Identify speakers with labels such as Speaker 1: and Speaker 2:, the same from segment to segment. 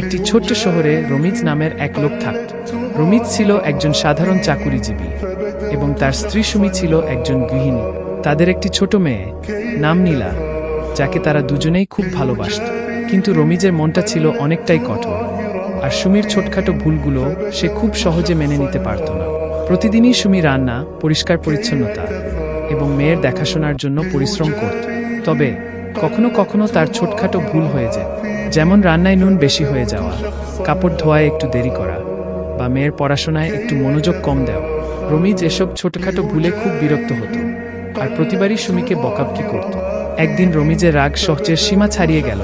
Speaker 1: একটি ছোট্ট শহরে রমিজ নামের এক লোক থাকত। রমিজ ছিল একজন সাধারণ চাকুরিজীবী এবং তার স্ত্রী সুমি ছিল একজন গৃহিণী। তাদের একটি ছোট মেয়ে, নাম নীলা, যাকে তারা দুজনেই খুব ভালোবাসত। কিন্তু রমিজের মনটা ছিল অনেকটাই কঠোর, আর সুমির ছোটখাটো ভুলগুলো সে খুব সহজে মেনে নিতে পারত না। প্রতিদিনই সুমি রান্না, পরিষ্কার পরিচ্ছন্নতা এবং মেয়ের দেখাশোনার জন্য পরিশ্রম করত। তবে কখনো কখনো তার ছোটখাটো ভুল হয়ে যায়, যেমন রান্নায় নুন বেশি হয়ে যাওয়া, কাপড় ধোয়ায় একটু দেরি করা, বা মেয়ের পড়াশোনায় একটু মনোযোগ কম দেওয়া। রমিজ এসব ছোটখাটো ভুলে খুব বিরক্ত হতো, আর প্রতিবারই সুমিকে বকাবকি করত। একদিন রমিজের রাগ সহ্যের সীমা ছাড়িয়ে গেল।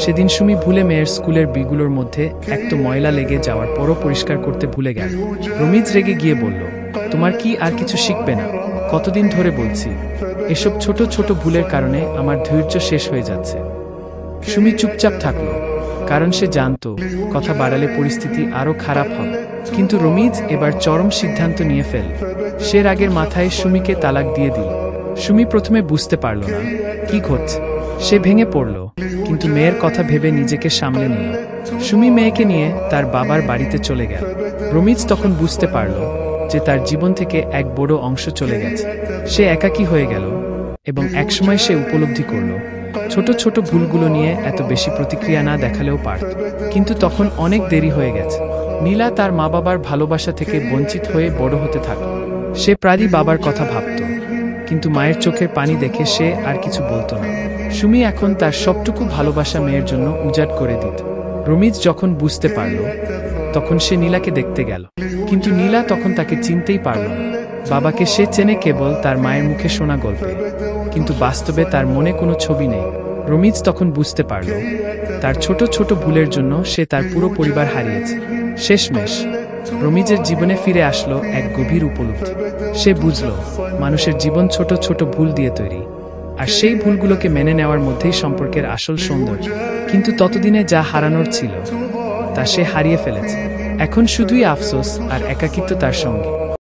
Speaker 1: সেদিন সুমি ভুলে মেয়ের স্কুলের বিগুলোর মধ্যে একটু ময়লা লেগে যাওয়ার পরও পরিষ্কার করতে ভুলে গেল। রমিজ রেগে গিয়ে বলল, তোমার কি আর কিছু শিখবে না? কতদিন ধরে বলছি, এসব ছোট ছোট ভুলের কারণে আমার ধৈর্য শেষ হয়ে যাচ্ছে। সুমি চুপচাপ থাকলো, কারণ সে জানত কথা বাড়ালে পরিস্থিতি আরও খারাপ হবে। কিন্তু রমিজ এবার চরম সিদ্ধান্ত নিয়ে ফেলল। সে রাগের মাথায় সুমিকে তালাক দিয়ে দিল। সুমি প্রথমে বুঝতে পারল না কি ঘটছে। সে ভেঙে পড়ল, কিন্তু মেয়ের কথা ভেবে নিজেকে সামলে নিল। সুমি মেয়েকে নিয়ে তার বাবার বাড়িতে চলে গেল। রমিজ তখন বুঝতে পারল যে তার জীবন থেকে এক বড় অংশ চলে গেছে। সে একাকী হয়ে গেল এবং একসময় সে উপলব্ধি করল ছোট ছোট ভুলগুলো নিয়ে এত বেশি প্রতিক্রিয়া না দেখালেও পারত। কিন্তু তখন অনেক দেরি হয়ে গেছে। নীলা তার মা বাবার ভালোবাসা থেকে বঞ্চিত হয়ে বড় হতে থাকল। সে প্রায়ই বাবার কথা ভাবত, কিন্তু মায়ের চোখের পানি দেখে সে আর কিছু বলতো না। সুমি এখন তার সবটুকু ভালোবাসা মেয়ের জন্য উজাড় করে দিত। রমিজ যখন বুঝতে পারল, তখন সে নীলাকে দেখতে গেল, কিন্তু নীলা তখন তাকে চিনতেই পারল না। বাবাকে সে চেনে কেবল তার মায়ের মুখে শোনা গল্পে, কিন্তু বাস্তবে তার মনে কোনো ছবি নেই। রমিজ তখন বুঝতে পারল তার ছোট ছোট ভুলের জন্য সে তার পুরো পরিবার হারিয়েছে। শেষমেশ রমিজের জীবনে ফিরে আসলো এক গভীর উপলব্ধি। সে বুঝল মানুষের জীবন ছোট ছোট ভুল দিয়ে তৈরি, আর সেই ভুলগুলোকে মেনে নেওয়ার মধ্যেই সম্পর্কের আসল সৌন্দর্য। কিন্তু ততদিনে যা হারানোর ছিল তা সে হারিয়ে ফেলেছে। এখন শুধুই আফসোস আর একাকিত্ব তার সঙ্গে।